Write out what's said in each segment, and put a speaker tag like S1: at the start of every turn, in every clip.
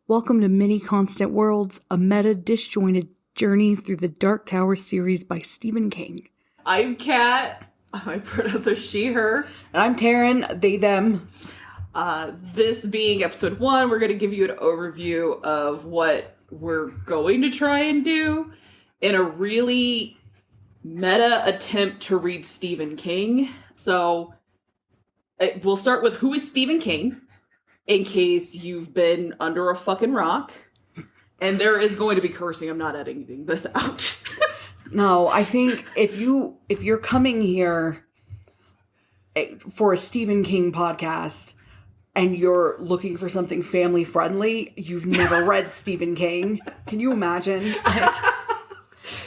S1: Welcome to Many Constant Worlds, a meta-disjointed journey through the Dark Tower series by Stephen King.
S2: I'm Kat. My pronouns are she, her.
S1: And I'm Taryn, they, them.
S2: This being episode 1, we're going to give you an overview of what we're going to try and do in a really meta attempt to read Stephen King. So, we'll start with who is Stephen King, in case you've been under a fucking rock. And there is going to be cursing. I'm not editing this out.
S1: No, I think if you're coming here for a Stephen King podcast and you're looking for something family friendly, you've never read Stephen King. Can you imagine? Like, I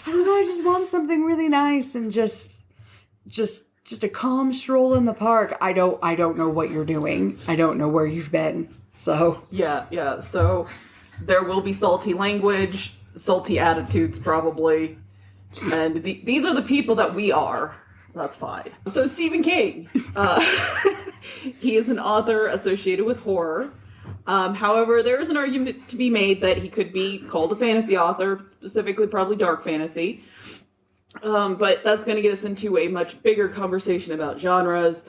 S1: don't know, I just want something really nice and just a calm stroll in the park. I don't know what you're doing. I don't know where you've been. So
S2: yeah. So there will be salty language, salty attitudes probably. And these are the people that we are. That's fine. So Stephen King. He is an author associated with horror. However, there is an argument to be made that he could be called a fantasy author, specifically probably dark fantasy. But that's going to get us into a much bigger conversation about genres.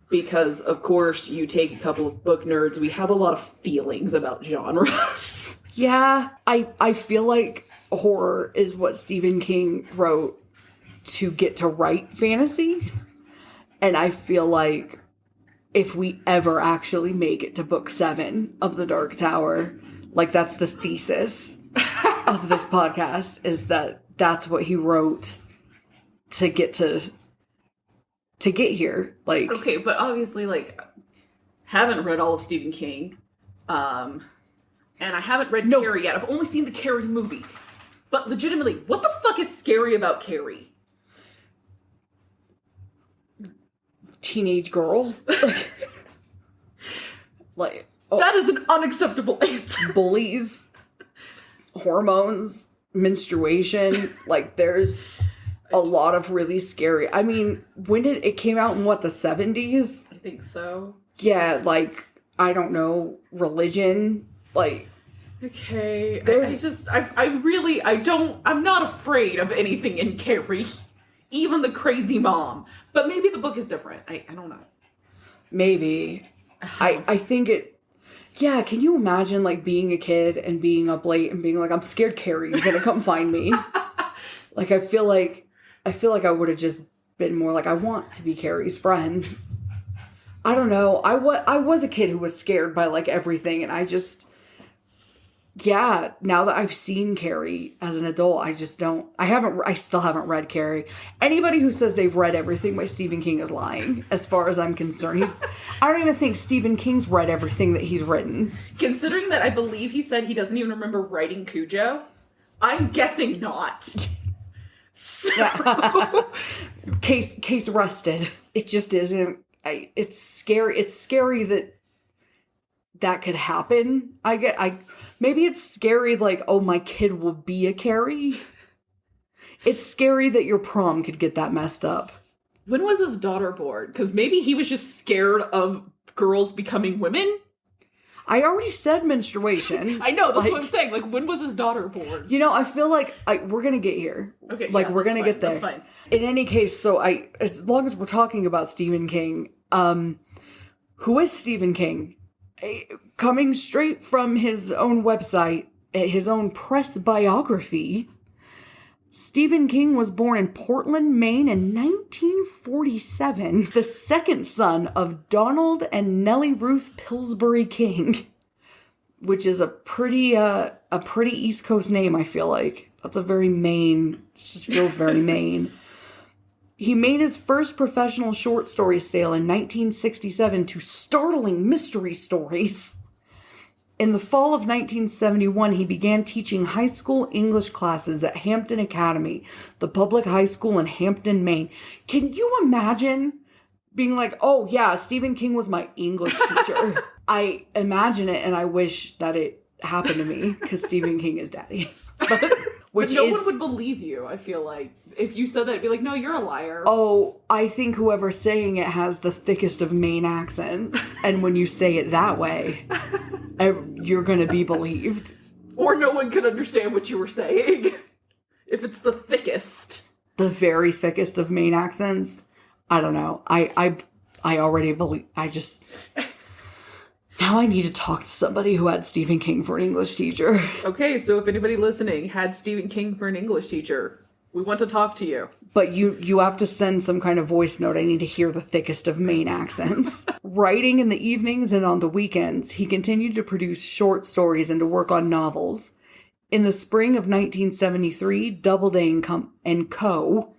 S2: Because, of course, you take a couple of book nerds, we have a lot of feelings about genres.
S1: Yeah, I feel like horror is what Stephen King wrote to get to write fantasy. And I feel like if we ever actually make it to book 7 of The Dark Tower, like that's the thesis of this podcast, is that that's what he wrote to get here. Like,
S2: okay, but obviously, like, haven't read all of Stephen King. And I haven't read Carrie yet. I've only seen the Carrie movie. But legitimately, what the fuck is scary about Carrie?
S1: Teenage girl.
S2: That is an unacceptable answer.
S1: Bullies, hormones, menstruation. Like, there's a lot of really scary. I mean, when did it came out in the 70s?
S2: I think so.
S1: Yeah, like, I don't know, religion, like.
S2: Okay, I'm not afraid of anything in Carrie. Even the crazy mom. But maybe the book is different. I don't know.
S1: Maybe. I think it... Yeah, can you imagine, like, being a kid and being up late and being like, I'm scared Carrie's gonna come find me? Like, I feel like I would have just been more like, I want to be Carrie's friend. I don't know. I was a kid who was scared by, like, everything, and I just... Yeah, now that I've seen Carrie as an adult, I still haven't read Carrie. Anybody who says they've read everything by Stephen King is lying, as far as I'm concerned. I don't even think Stephen King's read everything that he's written.
S2: Considering that I believe he said he doesn't even remember writing Cujo, I'm guessing not. So...
S1: Case rested. It just isn't. It's scary. It's scary that could happen. Maybe it's scary, like, oh, my kid will be a Carrie. It's scary that your prom could get that messed up.
S2: When was his daughter born? Because maybe he was just scared of girls becoming women?
S1: I already said menstruation.
S2: I know, that's what I'm saying. Like, when was his daughter born?
S1: You know, I feel like we're going to get here.
S2: Okay,
S1: like,
S2: yeah,
S1: we're going to get there.
S2: That's fine.
S1: In any case, so as long as we're talking about Stephen King, who is Stephen King? Coming straight from his own website, his own press biography, Stephen King was born in Portland, Maine in 1947, the second son of Donald and Nellie Ruth Pillsbury King, which is a pretty East Coast name, I feel like. That's a very Maine, it just feels very Maine. He made his first professional short story sale in 1967 to Startling Mystery Stories. In the fall of 1971, he began teaching high school English classes at Hampton Academy, the public high school in Hampton, Maine. Can you imagine being like, oh yeah, Stephen King was my English teacher? I imagine it, and I wish that it happened to me, because Stephen King is daddy. But
S2: But no one would believe you, I feel like. If you said that, it'd be like, no, you're a liar.
S1: Oh, I think whoever's saying it has the thickest of Maine accents. And when you say it that way, you're going to be believed.
S2: Or no one could understand what you were saying. If it's the thickest.
S1: The very thickest of Maine accents. I don't know. I already believe. Now I need to talk to somebody who had Stephen King for an English teacher.
S2: Okay, so if anybody listening had Stephen King for an English teacher, we want to talk to you.
S1: But you have to send some kind of voice note. I need to hear the thickest of Maine accents. Writing in the evenings and on the weekends, he continued to produce short stories and to work on novels. In the spring of 1973, Doubleday and Co.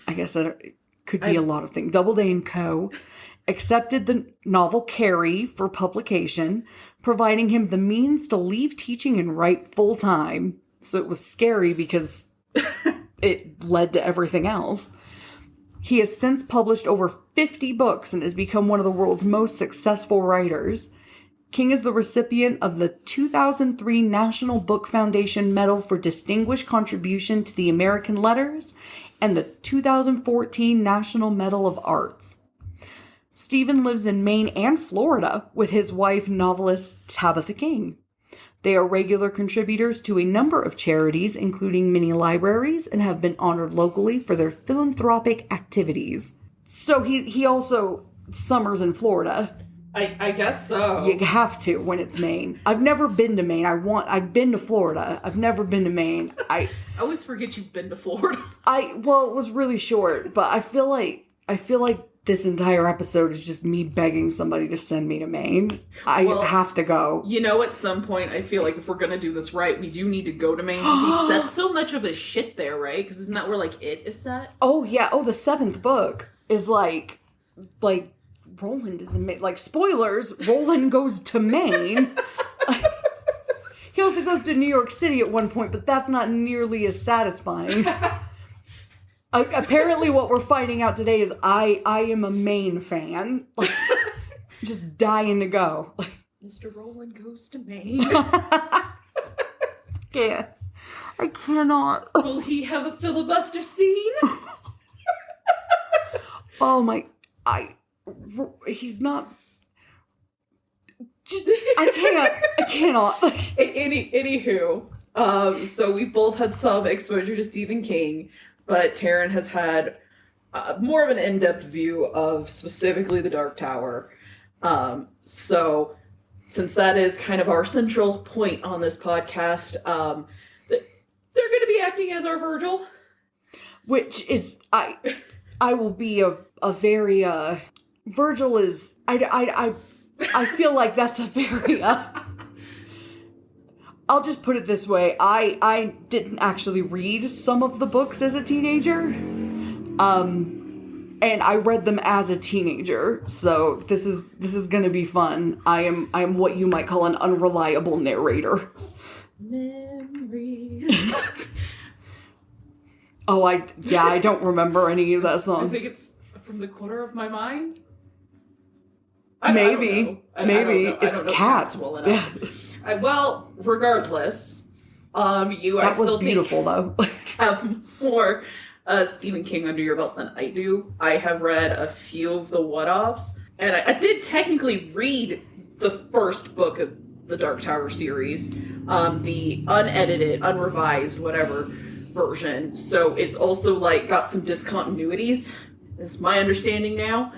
S1: I guess it could be a lot of things. Doubleday and Co. accepted the novel Carrie for publication, providing him the means to leave teaching and write full time. So it was scary because it led to everything else. He has since published over 50 books and has become one of the world's most successful writers. King is the recipient of the 2003 National Book Foundation Medal for Distinguished Contribution to the American Letters and the 2014 National Medal of Arts. Stephen lives in Maine and Florida with his wife, novelist Tabitha King. They are regular contributors to a number of charities, including many libraries, and have been honored locally for their philanthropic activities. So he also summers in Florida.
S2: I guess so.
S1: You have to when it's Maine. I've never been to Maine. I've been to Florida. I've never been to Maine. I
S2: always forget you've been to Florida.
S1: Well, it was really short, but I feel like this entire episode is just me begging somebody to send me to Maine. I have to go.
S2: You know, at some point, I feel like if we're going to do this right, we do need to go to Maine since he set so much of his shit there, right? Because isn't that where, like, it is set?
S1: Oh, yeah. Oh, the 7th book is, like, Roland is in Maine. Like, spoilers, Roland goes to Maine. He also goes to New York City at one point, but that's not nearly as satisfying. Apparently what we're finding out today is I am a Maine fan. Like, just dying to go.
S2: Mr. Roland goes to Maine.
S1: Can't. I cannot.
S2: Will he have a filibuster scene?
S1: Oh my, he's not. Just, I cannot.
S2: Anywho, so we've both had some exposure to Stephen King. But Taryn has had more of an in-depth view of specifically the Dark Tower. So since that is kind of our central point on this podcast, they're going to be acting as our Virgil.
S1: Which is, I will be a very, Virgil is, I feel like that's a very, I'll just put it this way. I didn't actually read some of the books as a teenager. And I read them as a teenager. So this is going to be fun. I am what you might call an unreliable narrator.
S2: Memories.
S1: I don't remember any of that song.
S2: I think it's From the Corner of My Mind.
S1: Maybe it's Cats.
S2: Well enough. Yeah. Well, regardless, you
S1: that was beautiful though.
S2: Have more Stephen King under your belt than I do. I have read a few of the one-offs, and I did technically read the first book of the Dark Tower series, the unedited, unrevised, whatever version. So it's also like got some discontinuities, is my understanding now.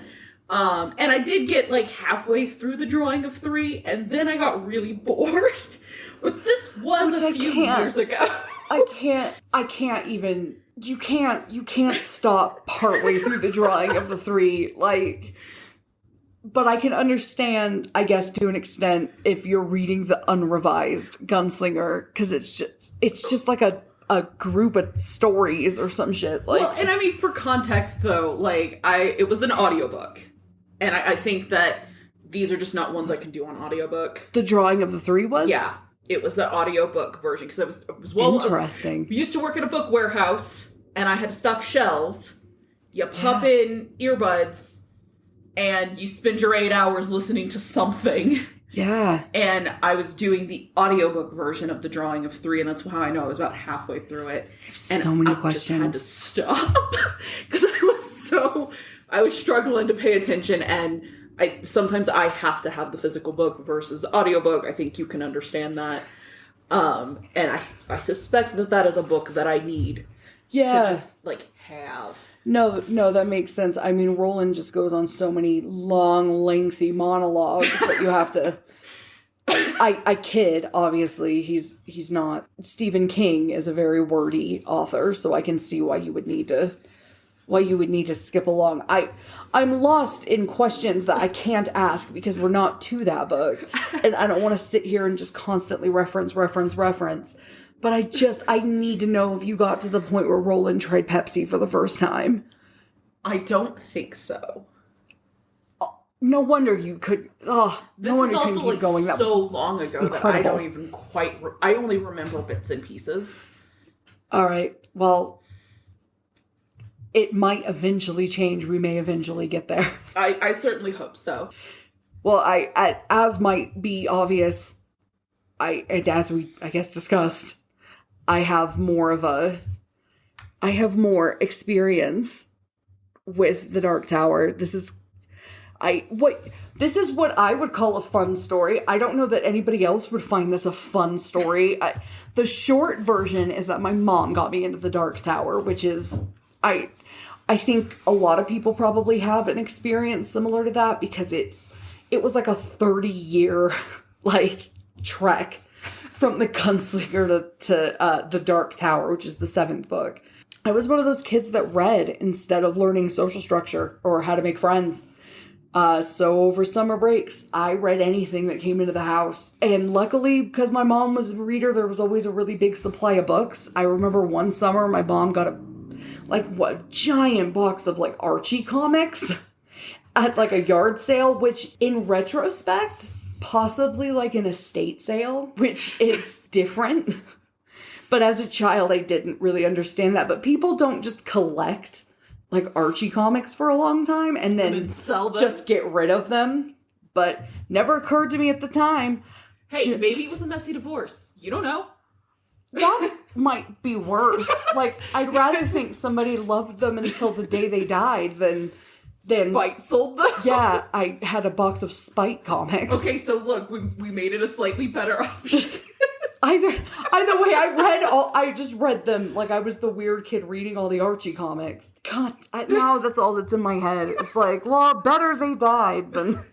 S2: And I did get like halfway through the drawing of 3, and then I got really bored. But this was a few years ago.
S1: I can't even, you can't stop partway through the drawing of the 3, like, but I can understand, I guess, to an extent, if you're reading the unrevised Gunslinger, because it's just like a group of stories or some shit. Like,
S2: well, and I mean, for context though, like, it was an audiobook. And I think that these are just not ones I can do on audiobook.
S1: The drawing of the 3 was?
S2: Yeah. It was the audiobook version, because it was well...
S1: Interesting.
S2: We used to work at a book warehouse, and I had to stock shelves. You pop in earbuds, and you spend your 8 hours listening to something.
S1: Yeah.
S2: And I was doing the audiobook version of The Drawing of Three, and that's how I know I was about halfway through it. And
S1: So many questions.
S2: Just had to stop because I was struggling to pay attention, and sometimes I have to have the physical book versus audiobook. I think you can understand that. And I suspect that is a book that I need to just, like, have.
S1: No, that makes sense. I mean, Roland just goes on so many long, lengthy monologues that you have to... I kid, obviously. He's not... Stephen King is a very wordy author, so I can see why you would need to skip along. I'm lost in questions that I can't ask because we're not to that book. And I don't want to sit here and just constantly reference. But I need to know if you got to the point where Roland tried Pepsi for the first time.
S2: I don't think so.
S1: No wonder you could. Oh, no wonder you couldn't keep going. That
S2: so
S1: was
S2: long ago
S1: incredible.
S2: that I don't even quite. I only remember bits and pieces.
S1: All right. Well, it might eventually change. We may eventually get there.
S2: I certainly hope so.
S1: Well, as might be obvious, and as we discussed, I have more experience with the Dark Tower. This is what I would call a fun story. I don't know that anybody else would find this a fun story. The short version is that my mom got me into the Dark Tower, which is, I think a lot of people probably have an experience similar to that because it was like a 30-year like trek from the Gunslinger to the Dark Tower, which is the 7th book. I was one of those kids that read instead of learning social structure or how to make friends. So over summer breaks, I read anything that came into the house. And luckily, because my mom was a reader, there was always a really big supply of books. I remember one summer, my mom got a giant box of like Archie comics at like a yard sale, which in retrospect, possibly like an estate sale, which is different. But as a child, I didn't really understand that. But people don't just collect like Archie comics for a long time and then
S2: sell them.
S1: Just get rid of them. But never occurred to me at the time.
S2: Hey, maybe it was a messy divorce. You don't know.
S1: That might be worse. Like, I'd rather think somebody loved them until the day they died than
S2: Spite sold them.
S1: Yeah, I had a box of Spite comics.
S2: Okay, so look, we made it a slightly better option.
S1: Either way, I just read them like I was the weird kid reading all the Archie comics. God, now that's all that's in my head. It's like, well, better they died than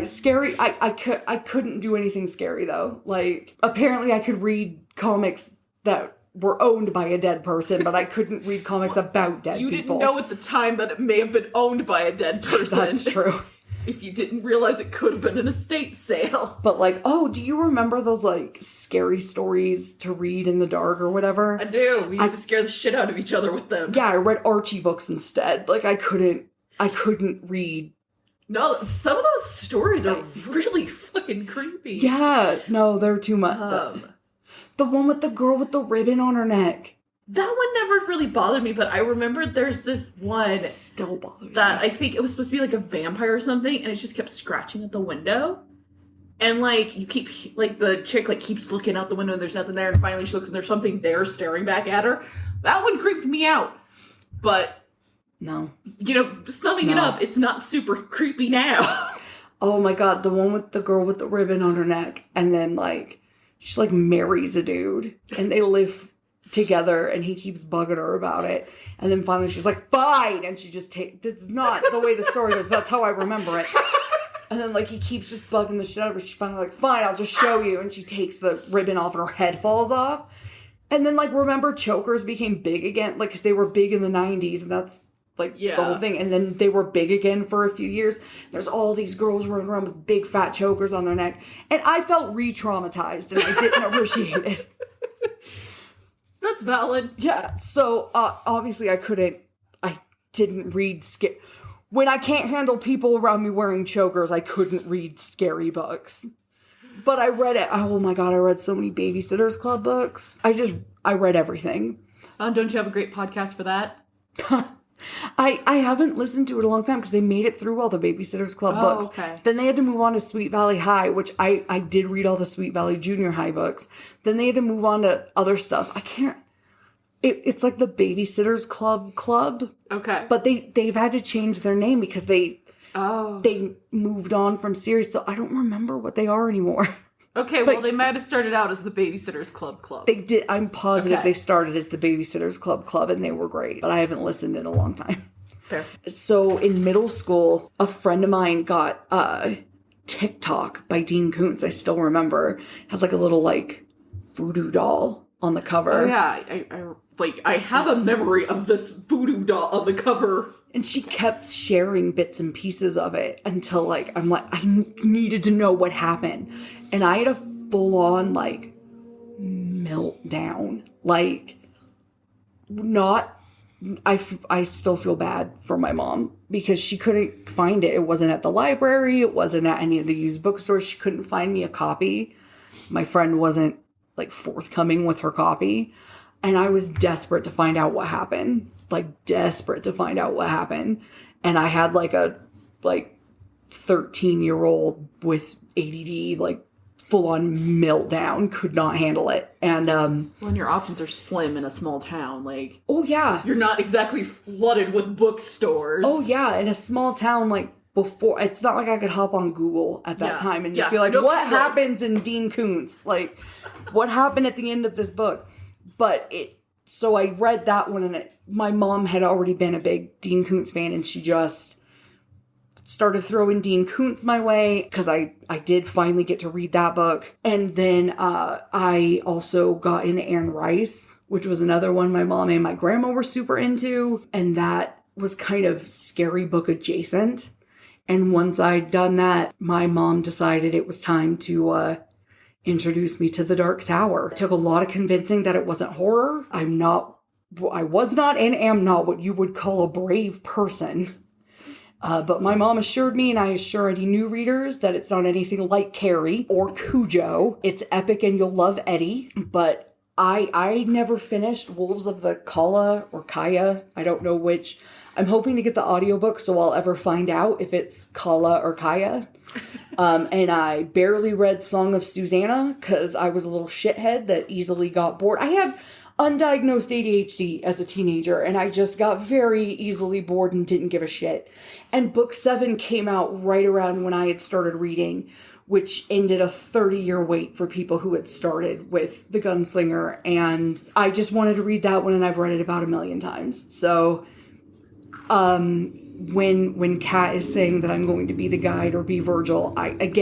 S1: scary. I couldn't do anything scary though. Like, apparently I could read comics that were owned by a dead person, but I couldn't read comics about dead people.
S2: You didn't know at the time that it may have been owned by a dead person.
S1: That's true.
S2: If you didn't realize it could have been an estate sale.
S1: But like, oh, do you remember those like scary stories to read in the dark or whatever?
S2: I do. We used to scare the shit out of each other with them.
S1: Yeah, I read Archie books instead. Like I couldn't read.
S2: No, some of those stories are really fucking creepy.
S1: Yeah, no, they're too much. The one with the girl with the ribbon on her neck.
S2: That one never really bothered me, but I remember there's this one
S1: It still bothers
S2: that
S1: me.
S2: I think it was supposed to be like a vampire or something, and it just kept scratching at the window. And like you keep like the chick like keeps looking out the window and there's nothing there, and finally she looks and there's something there staring back at her. That one creeped me out. But
S1: No.
S2: Summing it up, it's not super creepy now.
S1: Oh my god, the one with the girl with the ribbon on her neck, and then like she like marries a dude, and they live together, and he keeps bugging her about it, and then finally she's like, fine, and she just this is not the way the story goes, that's how I remember it. And then like he keeps just bugging the shit out of her, she's finally like, fine, I'll just show you, and she takes the ribbon off and her head falls off. And then like, remember chokers became big again, like, because they were big in the 90s, and that's like the whole thing, and then they were big again for a few years. There's all these girls running around with big fat chokers on their neck, and I felt re-traumatized, and I didn't appreciate it.
S2: That's valid.
S1: Yeah, so obviously I didn't read when I can't handle people around me wearing chokers, I couldn't read scary books. But I read it. Oh my god, I read so many Babysitters Club books. I read everything.
S2: Don't you have a great podcast for that?
S1: I haven't listened to it in a long time because they made it through all the Babysitter's Club books.
S2: Okay.
S1: Then they had to move on to Sweet Valley High, which I did read all the Sweet Valley Junior High books. Then they had to move on to other stuff. I can't. It's like the Babysitter's Club.
S2: Okay.
S1: But they've had to change their name because they moved on from series, so I don't remember what they are anymore.
S2: Okay, well, they might have started out as the Babysitter's Club.
S1: They did. I'm positive they started as the Babysitter's Club, and they were great. But I haven't listened in a long time.
S2: Fair.
S1: So in middle school, a friend of mine got TikTok by Dean Koontz. I still remember. Had like a little like voodoo doll on the cover.
S2: Oh yeah, I have a memory of this voodoo doll on the cover.
S1: And she kept sharing bits and pieces of it until like I'm like I needed to know what happened. And I had a full-on, like, meltdown. Like, I still feel bad for my mom because she couldn't find it. It wasn't at the library. It wasn't at any of the used bookstores. She couldn't find me a copy. My friend wasn't, like, forthcoming with her copy. And I was desperate to find out what happened. Like, desperate to find out what happened. And I had, like, a, 13-year-old with ADD, like, full-on meltdown, could not handle it. And
S2: when your options are slim in a small town, like,
S1: oh yeah,
S2: you're not exactly flooded with bookstores.
S1: Oh yeah, in a small town, like, before, it's not like I could hop on Google at that time and just be like, what happens in Dean Koontz? Like, what happened at the end of this book? But so I read that one, and my mom had already been a big Dean Koontz fan, and she just started throwing Dean Koontz my way because I did finally get to read that book. And then I also got into Anne Rice, which was another one my mom and my grandma were super into. And that was kind of scary book adjacent. And once I'd done that, my mom decided it was time to introduce me to The Dark Tower. It took a lot of convincing that it wasn't horror. I was not and am not what you would call a brave person. But my mom assured me, and I assure any new readers, that it's not anything like Carrie or Cujo. It's epic and you'll love Eddie. But I never finished Wolves of the Kala or Kaya. I don't know which. I'm hoping to get the audiobook so I'll ever find out if it's Kala or Kaya. And I barely read Song of Susanna because I was a little shithead that easily got bored. I had undiagnosed ADHD as a teenager, and I just got very easily bored and didn't give a shit. And book 7 came out right around when I had started reading, which ended a 30-year wait for people who had started with The Gunslinger, and I just wanted to read that one, and I've read it about 1 million times. So, when Kat is saying that I'm going to be the guide or be Virgil, I think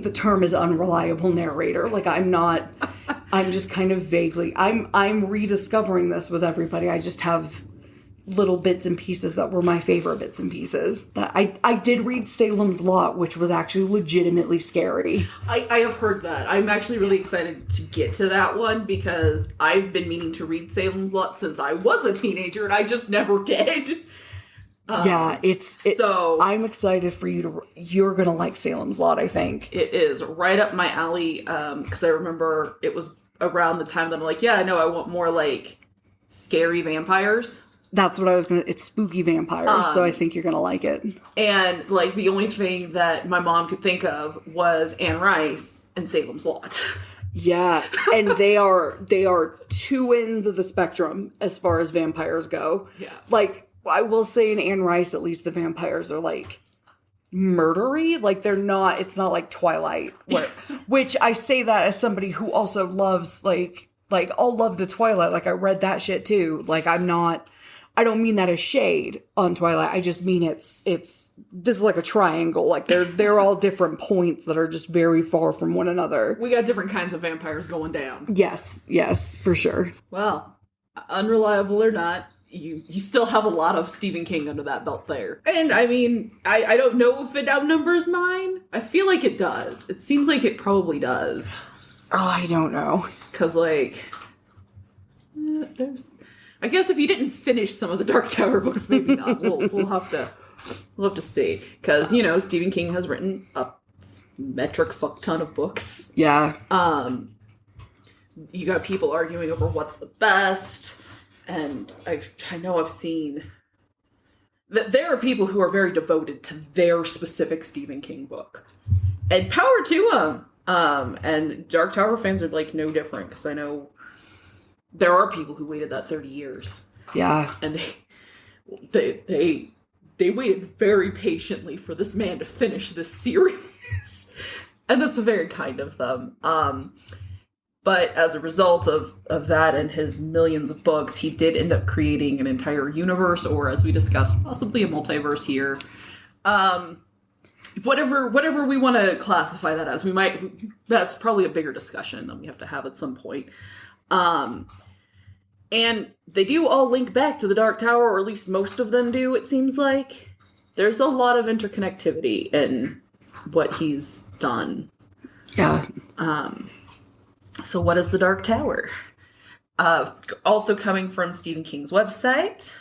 S1: the term is unreliable narrator. Like, I'm just kind of vaguely, I'm rediscovering this with everybody. I just have little bits and pieces that were my favorite bits and pieces. That I did read Salem's Lot, which was actually legitimately scary.
S2: I have heard that. I'm actually really excited to get to that one because I've been meaning to read Salem's Lot since I was a teenager and I just never did. So
S1: I'm excited for you you're gonna like Salem's Lot, I think.
S2: It is right up my alley, because I remember it was around the time that I'm like, yeah, I know I want more, like, scary vampires.
S1: That's what I was it's spooky vampires, so I think you're gonna like it. And,
S2: like, the only thing that my mom could think of was Anne Rice and Salem's Lot.
S1: Yeah, and they are two ends of the spectrum as far as vampires go.
S2: Yeah.
S1: Like, I will say in Anne Rice, at least the vampires are, like, murdery. Like, it's not like Twilight, which I say that as somebody who also loves, like, I'll love the Twilight. Like, I read that shit too. Like, I don't mean that as shade on Twilight. I just mean this is like a triangle. Like, they're all different points that are just very far from one another.
S2: We got different kinds of vampires going down.
S1: Yes, for sure.
S2: Well, unreliable or not, you still have a lot of Stephen King under that belt there. And, I mean, I don't know if it outnumbers mine. I feel like it does. It seems like it probably does.
S1: Oh, I don't know.
S2: Because, like, I guess if you didn't finish some of the Dark Tower books, maybe not. We'll have to see. Because, you know, Stephen King has written a metric fuck ton of books.
S1: Yeah.
S2: You got people arguing over what's the best. and I know I've seen that there are people who are very devoted to their specific Stephen King book. And power to them. And Dark Tower fans are like no different, because I know there are people who waited that 30 years.
S1: Yeah.
S2: And they waited very patiently for this man to finish this series. And that's very kind of them. But as a result of that and his millions of books, he did end up creating an entire universe, or as we discussed, possibly a multiverse here. Whatever we want to classify that as, that's probably a bigger discussion that we have to have at some point. And they do all link back to the Dark Tower, or at least most of them do, it seems like. There's a lot of interconnectivity in what he's done.
S1: Yeah.
S2: So what is the Dark Tower? Also coming from Stephen King's website,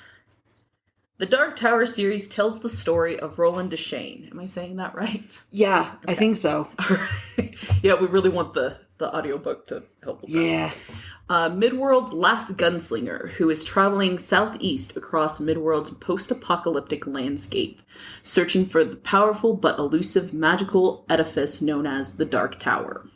S2: the Dark Tower series tells the story of Roland Deschain. Am I saying that right?
S1: Yeah, okay. I think so.
S2: All right. Yeah, we really want the audiobook to help with that.
S1: Yeah.
S2: Midworld's last gunslinger, who is traveling southeast across Midworld's post-apocalyptic landscape, searching for the powerful but elusive magical edifice known as the Dark Tower.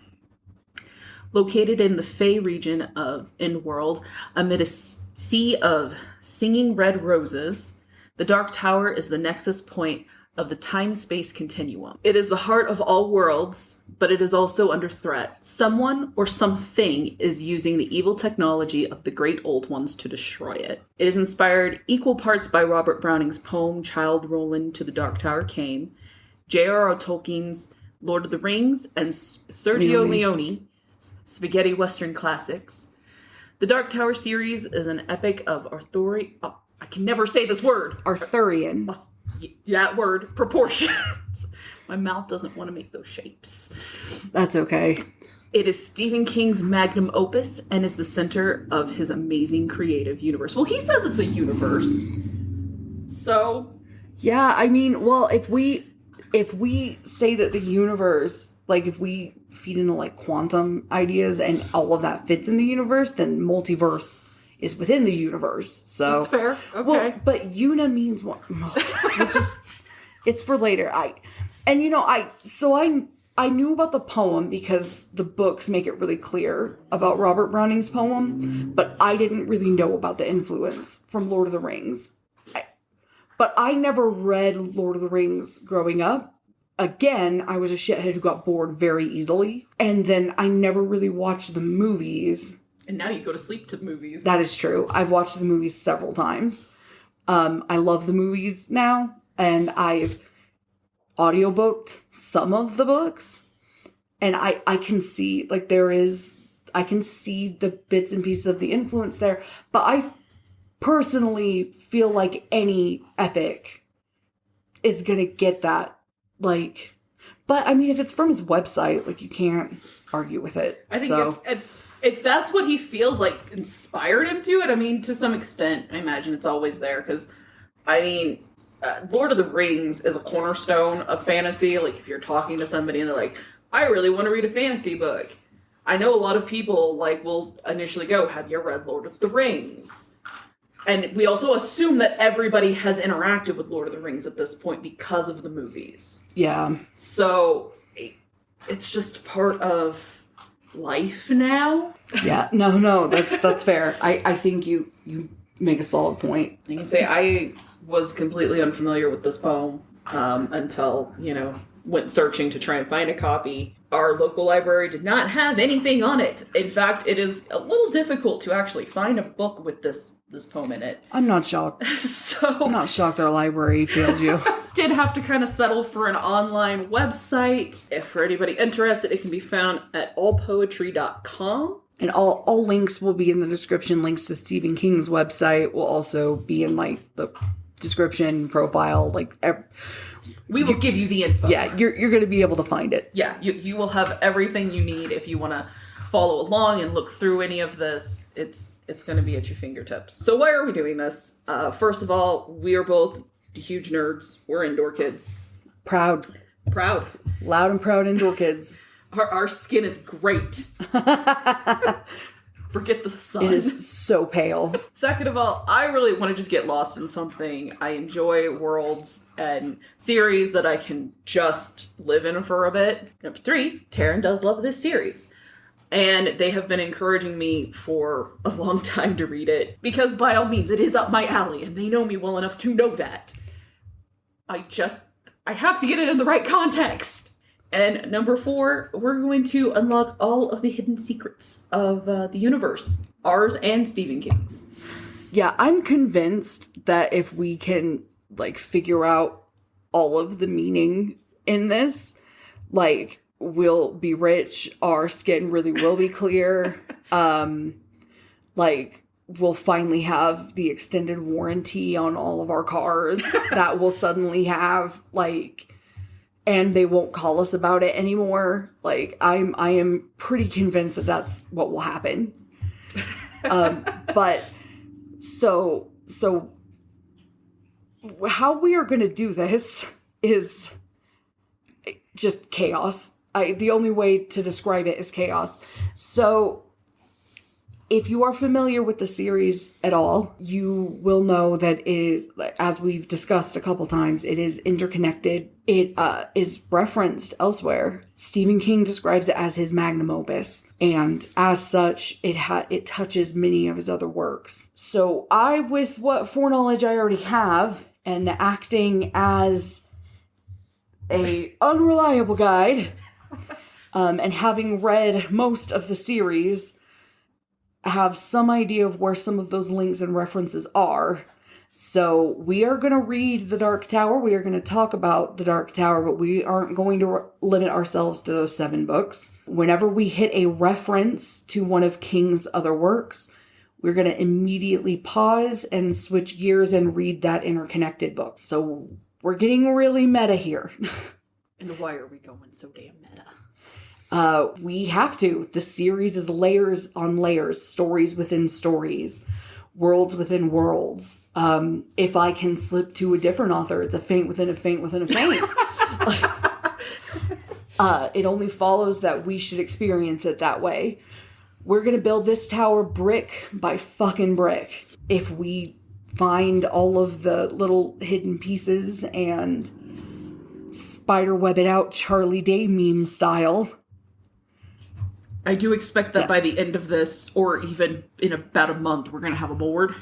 S2: Located in the Fey region of Endworld, amid a sea of singing red roses, the Dark Tower is the nexus point of the time-space continuum. It is the heart of all worlds, but it is also under threat. Someone or something is using the evil technology of the Great Old Ones to destroy it. It is inspired equal parts by Robert Browning's poem Childe Roland to the Dark Tower Came, J.R.R. Tolkien's Lord of the Rings, and Sergio Leone spaghetti western classics. The Dark Tower series is an epic of Arthurian... Oh, I can never say this word.
S1: Arthurian.
S2: That word. Proportions. My mouth doesn't want to make those shapes.
S1: That's okay.
S2: It is Stephen King's magnum opus and is the center of his amazing creative universe. Well, he says it's a universe. So...
S1: Yeah, I mean, well, if we say that the universe, like if we feed into like quantum ideas and all of that fits in the universe, then multiverse is within the universe. So
S2: that's fair. Okay.
S1: Well, but una means what? It's for later. I knew about the poem because the books make it really clear about Robert Browning's poem, but I didn't really know about the influence from Lord of the Rings. But I never read Lord of the Rings growing up. Again, I was a shithead who got bored very easily. And then I never really watched the movies.
S2: And now you go to sleep to movies.
S1: That is true. I've watched the movies several times. I love the movies now. And I've audiobooked some of the books. And I can see, like, I can see the bits and pieces of the influence there. But I personally feel like any epic is gonna get that, like, but I mean, if it's from his website, like, you can't argue with it.
S2: I think if that's what he feels like inspired him to it, I mean, to some extent, I imagine it's always there, because, I mean, Lord of the Rings is a cornerstone of fantasy. Like, if you're talking to somebody and they're like, I really want to read a fantasy book, I know a lot of people, like, will initially go, have you read Lord of the Rings? And we also assume that everybody has interacted with Lord of the Rings at this point because of the movies.
S1: Yeah.
S2: So it's just part of life now.
S1: Yeah. No, that's fair. I think you make a solid point.
S2: I can say I was completely unfamiliar with this poem until, went searching to try and find a copy. Our local library did not have anything on it. In fact, it is a little difficult to actually find a book with this poem in it.
S1: I'm not shocked. I'm not shocked our library failed you.
S2: Did have to kind of settle for an online website. If for anybody interested, it can be found at allpoetry.com.
S1: And all links will be in the description. Links to Stephen King's website will also be in, like, the description, profile, like...
S2: We will give you the info.
S1: Yeah, you're going to be able to find it.
S2: Yeah, you will have everything you need if you want to follow along and look through any of this. It's going to be at your fingertips. So why are we doing this? First of all, we are both huge nerds. We're indoor kids.
S1: Proud.
S2: Loud
S1: and proud indoor kids.
S2: Our skin is great. Forget the sun.
S1: It is so pale.
S2: Second of all, I really want to just get lost in something. I enjoy worlds and series that I can just live in for a bit. Number 3, Taryn does love this series. And they have been encouraging me for a long time to read it. Because by all means, it is up my alley. And they know me well enough to know that. I have to get it in the right context. And number 4, we're going to unlock all of the hidden secrets of the universe. Ours and Stephen King's.
S1: Yeah, I'm convinced that if we can, like, figure out all of the meaning in this, like, we'll be rich, our skin really will be clear, like, we'll finally have the extended warranty on all of our cars that we'll suddenly have, like... And they won't call us about it anymore. Like, I am pretty convinced that that's what will happen. But so how we are going to do this is just chaos. The only way to describe it is chaos. So if you are familiar with the series at all, you will know that it is, as we've discussed a couple times, it is interconnected. It is referenced elsewhere. Stephen King describes it as his magnum opus, and as such, it touches many of his other works. So with what foreknowledge I already have, and acting as a unreliable guide, and having read most of the series, have some idea of where some of those links and references are. So we are going to read The Dark Tower. We are going to talk about The Dark Tower, but we aren't going to limit ourselves to those 7 books. Whenever we hit a reference to one of King's other works, we're going to immediately pause and switch gears and read that interconnected book. So we're getting really meta here.
S2: And why are we going so damn meta?
S1: We have to. The series is layers on layers, stories within stories, worlds within worlds. If I can slip to a different author, it's a feint within a feint within a feint. It only follows that we should experience it that way. We're going to build this tower brick by fucking brick. If we find all of the little hidden pieces and spiderweb it out Charlie Day meme style.
S2: I do expect that by the end of this, or even in about a month, we're going to have a board.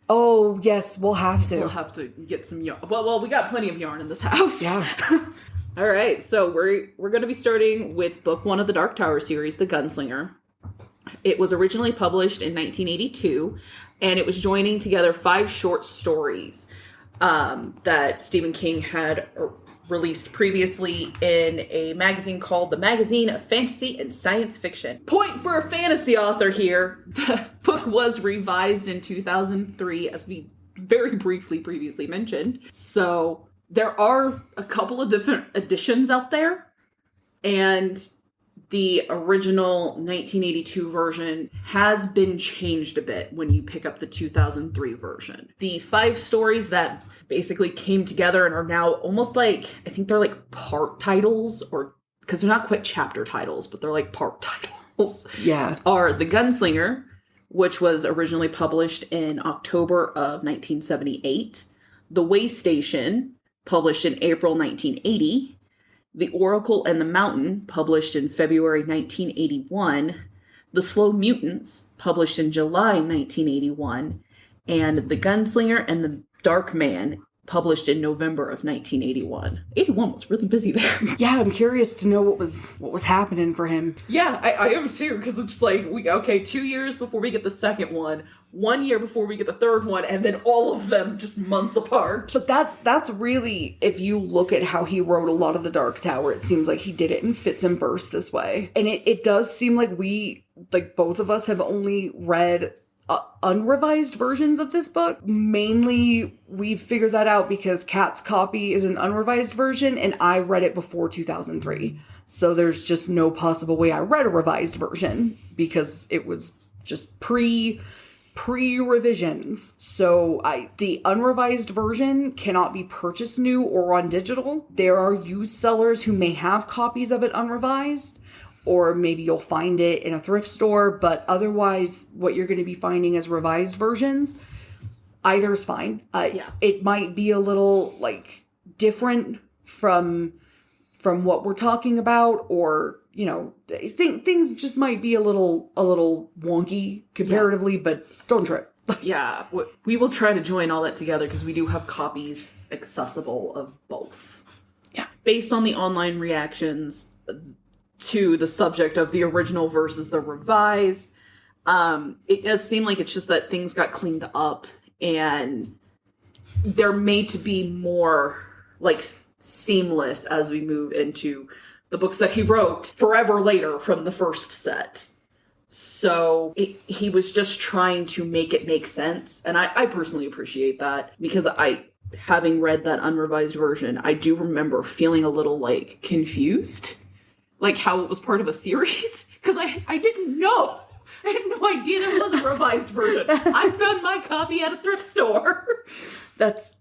S1: Oh, yes, we'll have to.
S2: We'll have to get some yarn. Well, we got plenty of yarn in this house.
S1: Yeah.
S2: All right, so we're going to be starting with book 1 of the Dark Tower series, The Gunslinger. It was originally published in 1982, and it was joining together 5 short stories that Stephen King had released previously in a magazine called The Magazine of Fantasy and Science Fiction. Point for a fantasy author here. The book was revised in 2003, as we very briefly previously mentioned. So there are a couple of different editions out there, and the original 1982 version has been changed a bit when you pick up the 2003 version. The 5 stories that basically came together and are now almost like, I think they're like part titles, or because they're not quite chapter titles, but they're like part titles.
S1: Yeah.
S2: Are The Gunslinger, which was originally published in October of 1978. The Way Station, published in April 1980. The Oracle and the Mountain, published in February 1981. The Slow Mutants, published in July 1981. And The Gunslinger and the Dark Man, published in November of 1981. 81 was really busy there.
S1: Yeah, I'm curious to know what was happening for him.
S2: Yeah, I am too, because I'm just like, 2 years before we get the second one, 1 year before we get the third one, and then all of them just months apart.
S1: But that's really, if you look at how he wrote a lot of the Dark Tower, it seems like he did it in fits and bursts this way. And it does seem like both of us have only read unrevised versions of this book. Mainly, we've figured that out because Kat's copy is an unrevised version, and I read it before 2003. So there's just no possible way I read a revised version because it was just pre-revisions. So the unrevised version cannot be purchased new or on digital. There are used sellers who may have copies of it unrevised, or maybe you'll find it in a thrift store, but otherwise what you're going to be finding as revised versions, either is fine. It might be a little like different from what we're talking about, or things just might be a little wonky comparatively, but don't trip.
S2: Yeah, we will try to join all that together because we do have copies accessible of both.
S1: Yeah.
S2: Based on the online reactions to the subject of the original versus the revised, it does seem like it's just that things got cleaned up and they're made to be more like seamless as we move into the books that he wrote forever later from the first set. So he was just trying to make it make sense. And I personally appreciate that because having read that unrevised version, I do remember feeling a little like confused, like how it was part of a series. Because I didn't know. I had no idea there was a revised version. I found my copy at a thrift store.
S1: That's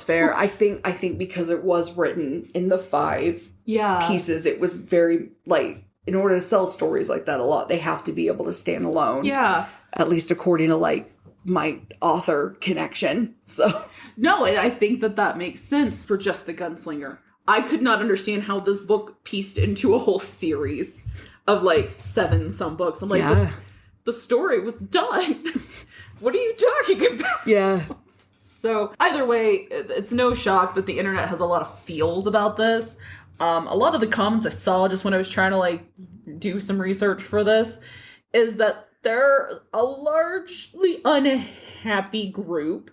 S1: fair. I think because it was written in the 5 pieces, it was very like, in order to sell stories like that a lot, they have to be able to stand alone.
S2: Yeah.
S1: At least according to like my author connection. So
S2: no, I think that makes sense for just the Gunslinger. I could not understand how this book pieced into a whole series of like 7 some books. I'm like, the story was done. What are you talking about?
S1: Yeah.
S2: So either way, it's no shock that the internet has a lot of feels about this. A lot of the comments I saw just when I was trying to like do some research for this is that they're a largely unhappy group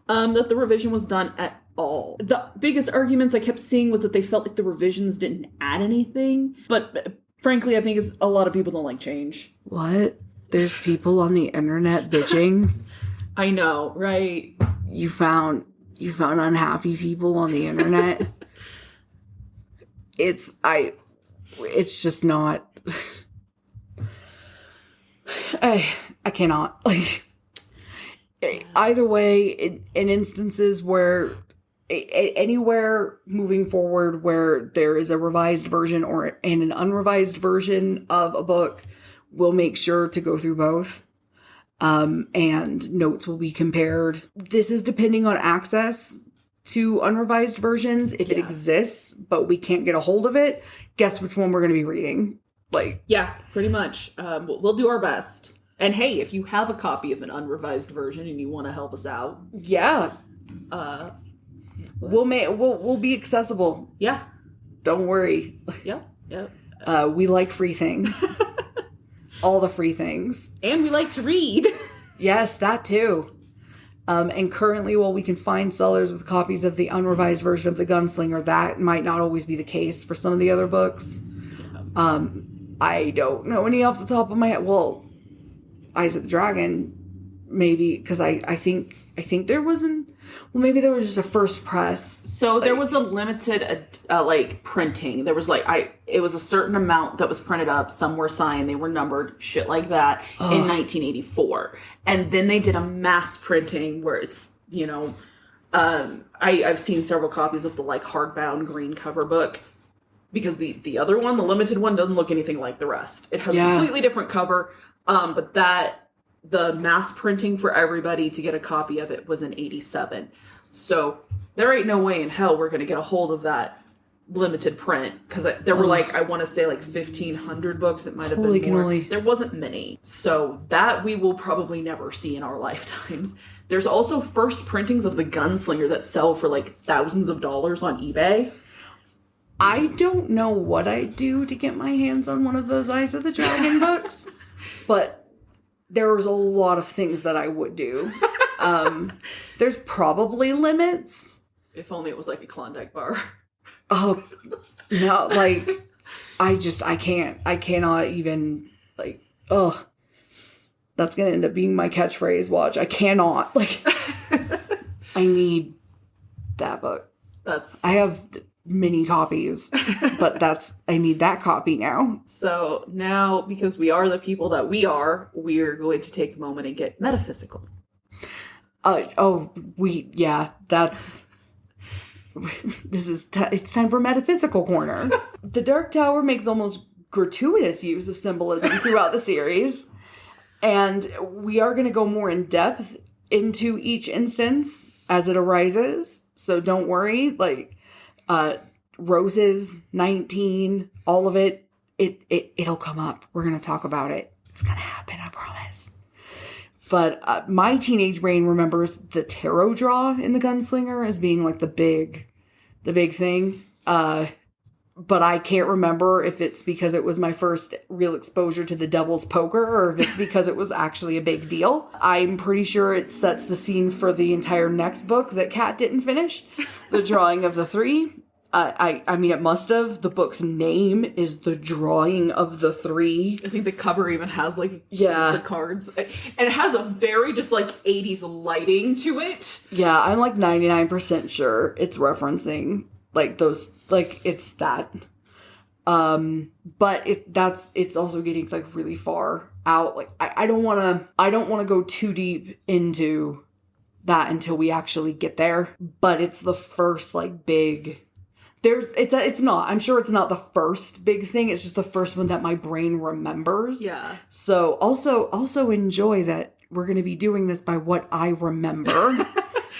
S2: that the revision was done at all. The biggest arguments I kept seeing was that they felt like the revisions didn't add anything. But frankly, I think it's a lot of people don't like change.
S1: What? There's people on the internet bitching?
S2: I know, right?
S1: You found unhappy people on the internet? It's just not. I cannot. Like, either way, in instances where anywhere moving forward where there is a revised version and an unrevised version of a book, we'll make sure to go through both. And notes will be compared. This is depending on access to unrevised versions. If it exists, but we can't get a hold of it, guess which one we're going to be reading? Like, yeah,
S2: pretty much. We'll do our best. And hey, if you have a copy of an unrevised version and you want to help us out,
S1: we'll be accessible.
S2: Yeah,
S1: don't worry.
S2: Yep.
S1: We like free things. All the free things.
S2: And we like to read.
S1: Yes, that too. And currently, while we can find sellers with copies of the unrevised version of The Gunslinger, that might not always be the case for some of the other books. I don't know any off the top of my head. Well, Eyes of the Dragon, maybe, because I think there wasn't. Well, maybe there was just a first press.
S2: So there was a limited, printing. There was it was a certain amount that was printed up. Some were signed. They were numbered. Shit like that in 1984. And then they did a mass printing where it's, I've seen several copies of the hardbound green cover book. Because the other one, the limited one, doesn't look anything like the rest. It has a completely different cover. But the mass printing for everybody to get a copy of it was in 87. So there ain't no way in hell we're going to get a hold of that limited print. Because there were I want to say 1,500 books. It might have been more.
S1: Cannoli.
S2: There wasn't many. So that we will probably never see in our lifetimes. There's also first printings of The Gunslinger that sell for thousands of dollars on eBay.
S1: I don't know what I'd do to get my hands on one of those Eyes of the Dragon books. But there's a lot of things that I would do. There's probably limits.
S2: If only it was a Klondike bar.
S1: Oh, no, I can't. I cannot even, that's going to end up being my catchphrase, watch. I cannot. I need that book. I have many copies, but I need that copy now.
S2: So now, because we are the people that we're going to take a moment and get metaphysical.
S1: It's time for Metaphysical Corner. The Dark Tower makes almost gratuitous use of symbolism throughout the series. And we are going to go more in depth into each instance as it arises. So don't worry, like, Roses, 19, all of it, it'll come up. We're going to talk about it. It's going to happen, I promise. But my teenage brain remembers the tarot draw in the Gunslinger as being like the big thing. But I can't remember if it's because it was my first real exposure to the Devil's Poker or if it's because it was actually a big deal. I'm pretty sure it sets the scene for the entire next book that Kat didn't finish, The Drawing of the Three. I mean, it must have. The book's name is The Drawing of the Three.
S2: I think the cover even has, like, the cards. And it has a very just, like, 80s lighting to it.
S1: Yeah, I'm, like, 99% sure it's referencing, like, those, like, it's that. But it's also getting, like, really far out. Like, I don't want to go too deep into that until we actually get there. But it's the first, like, big... I'm sure it's not the first big thing. It's just the first one that my brain remembers.
S2: Yeah.
S1: So also enjoy that we're going to be doing this by what I remember.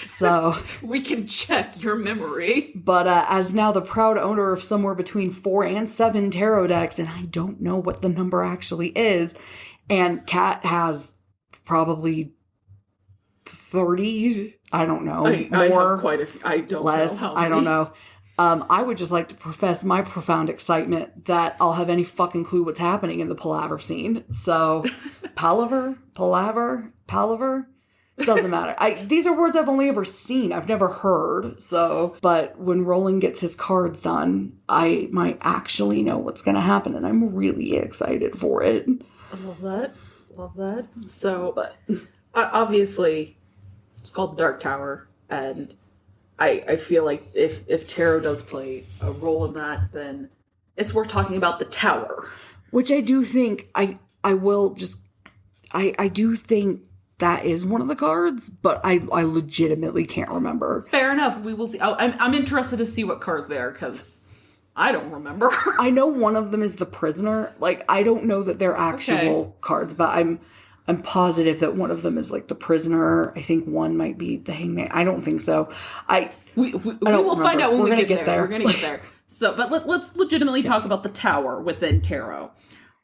S1: So
S2: we can check your memory.
S1: But as now the proud owner of somewhere between 4 and 7 tarot decks, and I don't know what the number actually is, and Kat has probably 30. I don't know.
S2: I have quite a few. I don't
S1: less.
S2: know how many.
S1: I don't know. I would just like to profess my profound excitement that I'll have any fucking clue what's happening in the palaver scene. So, palaver, doesn't matter. These are words I've only ever seen. I've never heard. So, but when Roland gets his cards done, I might actually know what's going to happen, and I'm really excited for it.
S2: I love that. So, obviously, it's called Dark Tower, and I feel like if tarot does play a role in that, then it's worth talking about the tower.
S1: Which I do think, I do think that is one of the cards, but I legitimately can't remember.
S2: Fair enough. We will see. I'm interested to see what cards they are, because I don't remember.
S1: I know one of them is the Prisoner. Like, I don't know that they're actual cards, but I'm positive that one of them is, like, the Prisoner. I think one might be the Hangman. I don't think so.
S2: We will find out when we get there. We're going to get there. So, but let's legitimately talk about the Tower within tarot.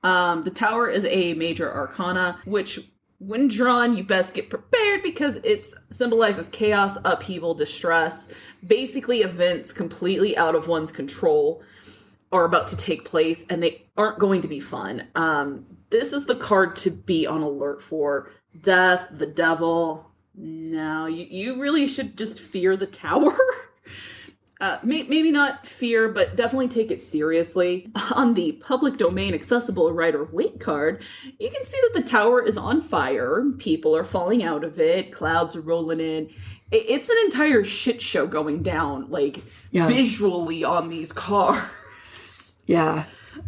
S2: The Tower is a major arcana, which, when drawn, you best get prepared because it symbolizes chaos, upheaval, distress, basically events completely out of one's control are about to take place, and they aren't going to be fun. This is the card to be on alert for. Death, the devil. No, you really should just fear the Tower. Maybe not fear, but definitely take it seriously. On the public domain accessible Rider-Waite card, you can see that the Tower is on fire. People are falling out of it. Clouds are rolling in. It's an entire shit show going down, like, visually on these cards.
S1: Yeah.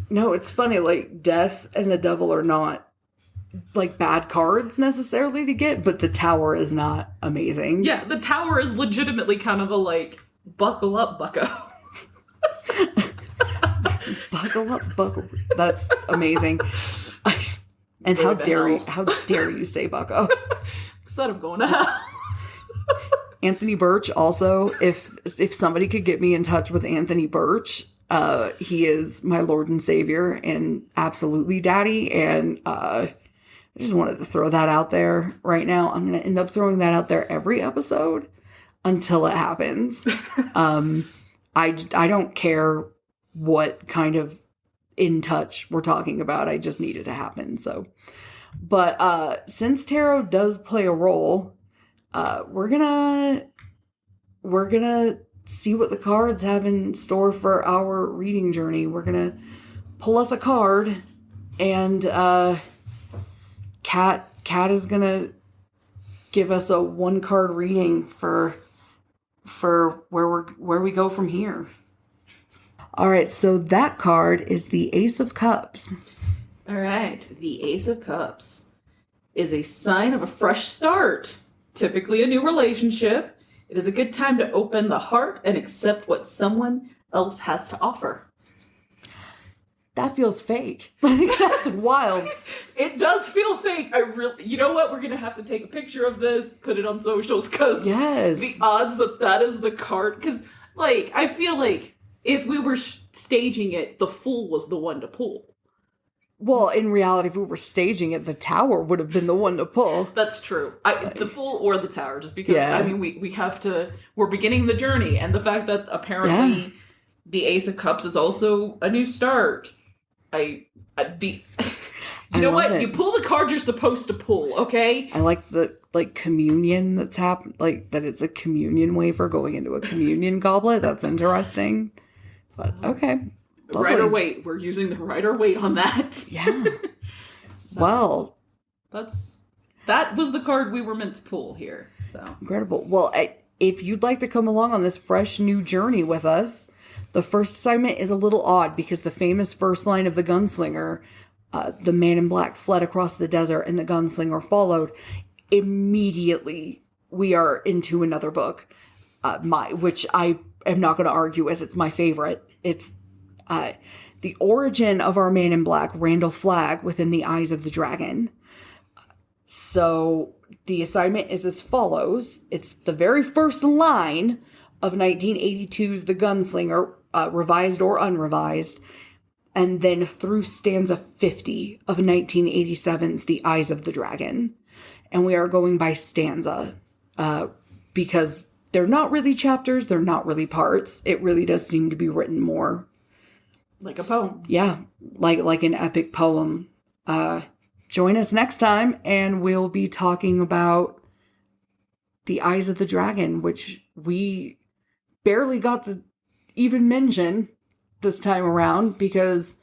S1: No, it's funny, like, Death and the Devil are not, like, bad cards necessarily to get, but the Tower is not amazing.
S2: Yeah, the Tower is legitimately kind of a, like, buckle up, bucko.
S1: Buckle up, buckle. That's amazing. And how dare you say bucko?
S2: Said I'm going to hell.
S1: Anthony Birch also, if somebody could get me in touch with Anthony Birch, he is my Lord and Savior and absolutely daddy. And I just wanted to throw that out there right now. I'm going to end up throwing that out there every episode until it happens. I don't care what kind of in touch we're talking about. I just need it to happen. So, but since tarot does play a role, we're gonna see what the cards have in store for our reading journey. We're gonna pull us a card, and Kat is gonna give us a 1-card reading for where we go from here. All right, so that card is the Ace of Cups.
S2: All right, the Ace of Cups is a sign of a fresh start, typically a new relationship. It is a good time to open the heart and accept what someone else has to offer.
S1: that feels fake. Like, that's wild.
S2: It does feel fake. You know what? We're going to have to take a picture of this, put it on socials, because the odds that is the card, because, like, I feel like if we were staging it, the Fool was the one to pull.
S1: Well, in reality, if we were staging it, the Tower would have been the one to pull.
S2: That's true. The Fool or the Tower, just because, I mean, we have to, we're beginning the journey, and the fact that apparently the Ace of Cups is also a new start. You know what? You pull the card you're supposed to pull, okay?
S1: I like the, like, communion that's happened, like, that it's a communion wafer going into a communion goblet. That's interesting. But, okay. Lovely.
S2: Rider-Waite. We're using the Rider-Waite on that.
S1: Yeah. Well.
S2: That was the card we were meant to pull here. So
S1: incredible. Well, if you'd like to come along on this fresh new journey with us, the first assignment is a little odd because the famous first line of the Gunslinger, the man in black fled across the desert and the gunslinger followed. Immediately, we are into another book, which I am not going to argue with. It's my favorite. It's the origin of our man in black, Randall Flagg, within the eyes of the dragon. So the assignment is as follows. It's the very first line of 1982's The Gunslinger, revised or unrevised, and then through stanza 50 of 1987's The Eyes of the Dragon. And we are going by stanza, because they're not really chapters, they're not really parts. It really does seem to be written more
S2: like a poem.
S1: Yeah, like an epic poem. Join us next time, and we'll be talking about The Eyes of the Dragon, which we barely got to even mention this time around because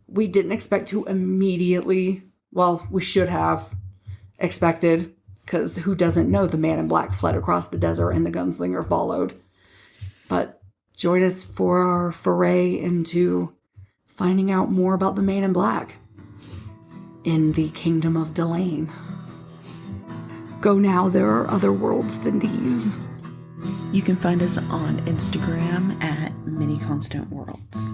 S1: we didn't expect to immediately, well, we should have expected, because who doesn't know the man in black fled across the desert and the gunslinger followed. But join us for our foray into finding out more about the man in black in the kingdom of Delane. Go now, there are other worlds than these.
S3: You can find us on Instagram at Mini Constant Worlds.